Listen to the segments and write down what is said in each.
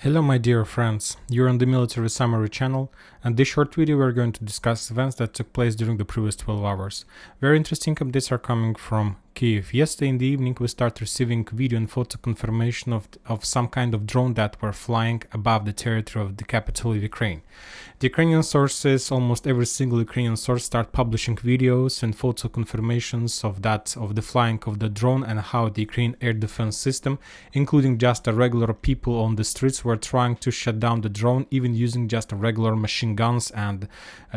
Hello my dear friends, you're on the Military Summary channel, and this short video we're going to discuss events that took place during the previous 12 hours. Very interesting updates are coming from Kiev. Yesterday in the evening we start receiving video and photo confirmation of some kind of drone that were flying above the territory of the capital of Ukraine. The Ukrainian sources, almost every single Ukrainian source, start publishing videos and photo confirmations of the flying of the drone and how the Ukrainian air defense system, including just a regular people on the streets, were trying to shut down the drone, even using just regular machine guns and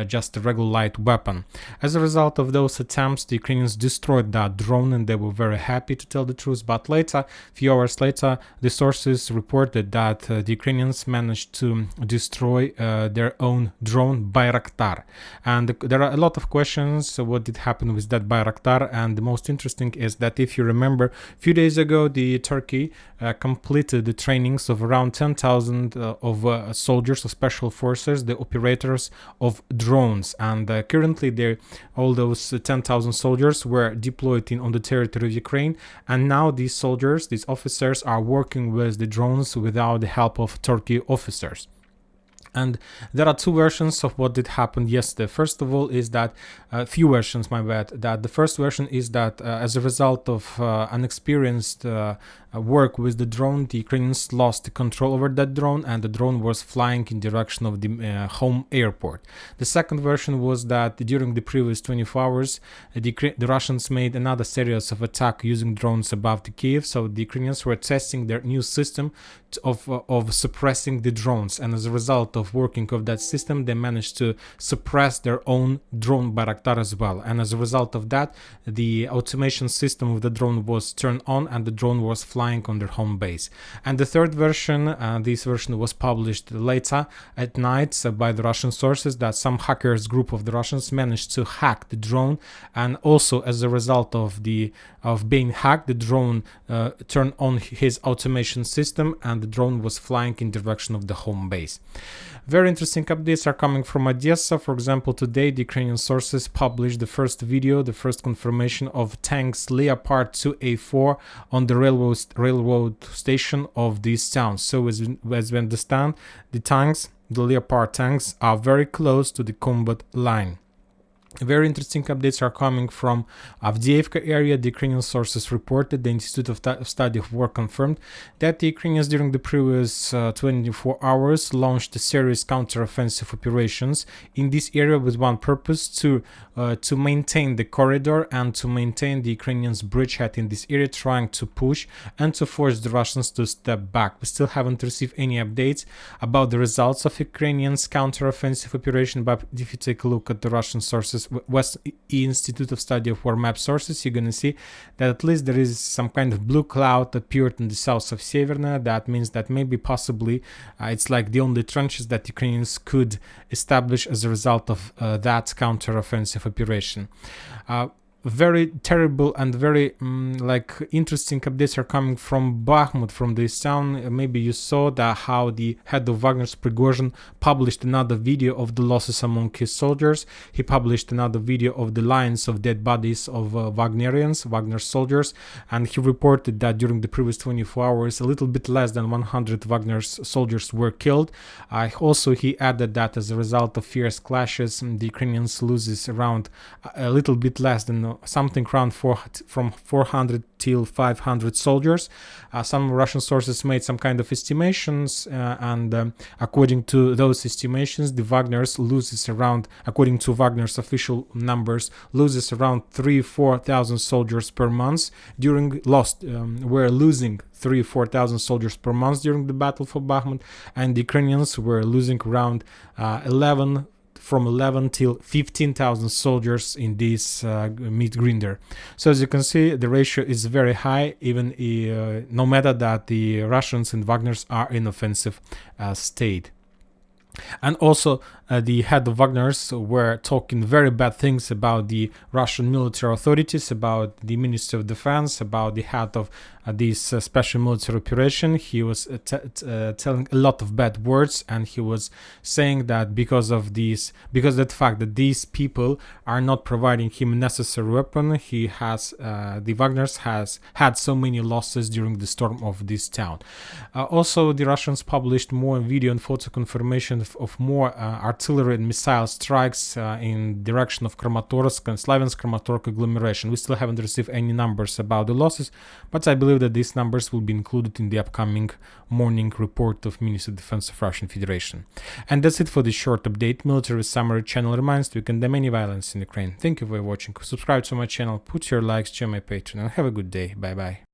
just a regular light weapon. As a result of those attempts, the Ukrainians destroyed that drone and they were very happy, to tell the truth. But later, few hours later, the sources reported that the Ukrainians managed to destroy their own drone Bayraktar. And there are a lot of questions what did happen with that Bayraktar, and the most interesting is that if you remember, a few days ago the Turkey completed the trainings of around 10,000 of soldiers of special forces, the operators of drones, and currently all those 10,000 soldiers were deployed on the territory of Ukraine, and now these soldiers, these officers, are working with the drones without the help of Turkey officers. And there are two versions of what did happen yesterday. First of all is that, few versions, my bad, that the first version is that as a result of unexperienced work with the drone, the Ukrainians lost the control over that drone and the drone was flying in direction of the home airport. The second version was that during the previous 24 hours, the Russians made another series of attacks using drones above the Kiev, so the Ukrainians were testing their new system of suppressing the drones, and as a result of working of that system, they managed to suppress their own drone Bayraktar as well, and as a result of that, the automation system of the drone was turned on and the drone was flying on their home base. And the third version, this version was published later at night by the Russian sources, that some hackers group of the Russians managed to hack the drone, and also as a result of being hacked, the drone turned on his automation system and the drone was flying in direction of the home base. Very interesting updates are coming from Odessa. For example, today the Ukrainian sources published the first video, the first confirmation of tanks Leopard 2A4 on the railroad station of this town. So as we understand, the Leopard tanks are very close to the combat line. Very interesting updates are coming from Avdiivka area. The Ukrainian sources reported, the Institute of Study of War confirmed, that the Ukrainians during the previous 24 hours launched a series counter-offensive operations in this area with one purpose, to maintain the corridor and to maintain the Ukrainians' bridgehead in this area, trying to push and to force the Russians to step back. We still haven't received any updates about the results of Ukrainians' counter-offensive operation, but if you take a look at the Russian sources, West Institute of Study of War map sources, you're gonna see that at least there is some kind of blue cloud appeared in the south of Severna. That means that maybe possibly it's like the only trenches that Ukrainians could establish as a result of that counter-offensive operation. Very terrible and very interesting updates are coming from Bakhmut, from this town. Maybe you saw that how the head of Wagners, Prigozhin, published another video of the losses among his soldiers. He published another video of the lines of dead bodies of Wagner soldiers, and he reported that during the previous 24 hours, a little bit less than 100 Wagner soldiers were killed. Also, he added that as a result of fierce clashes, the Ukrainians loses around a little bit less than something around from 400 till 500 soldiers. Some Russian sources made some kind of estimations, and according to those estimations, the Wagners loses around, according to Wagner's official numbers, loses around 3,000-4,000 soldiers per month. We're losing 3,000-4,000 soldiers per month during the battle for Bakhmut, and the Ukrainians were losing around 11 till 15,000 soldiers in this mid-grinder. So as you can see, the ratio is very high, even no matter that the Russians and Wagners are in offensive state. And also the head of Wagners were talking very bad things about the Russian military authorities, about the Ministry of Defense, about the head of this special military operation. He was telling a lot of bad words, and he was saying that because of that fact that these people are not providing him a necessary weapon, the Wagners has had so many losses during the storm of this town. Also, the Russians published more video and photo confirmation of more artillery and missile strikes in direction of Kramatorsk and Slaviansk-Kramatorsk agglomeration. We still haven't received any numbers about the losses, but I believe that these numbers will be included in the upcoming morning report of Ministry of Defense of Russian Federation. And that's it for this short update. Military Summary channel reminds to condemn any violence in Ukraine. Thank you for watching. Subscribe to my channel, put your likes, join my Patreon, and have a good day. Bye bye.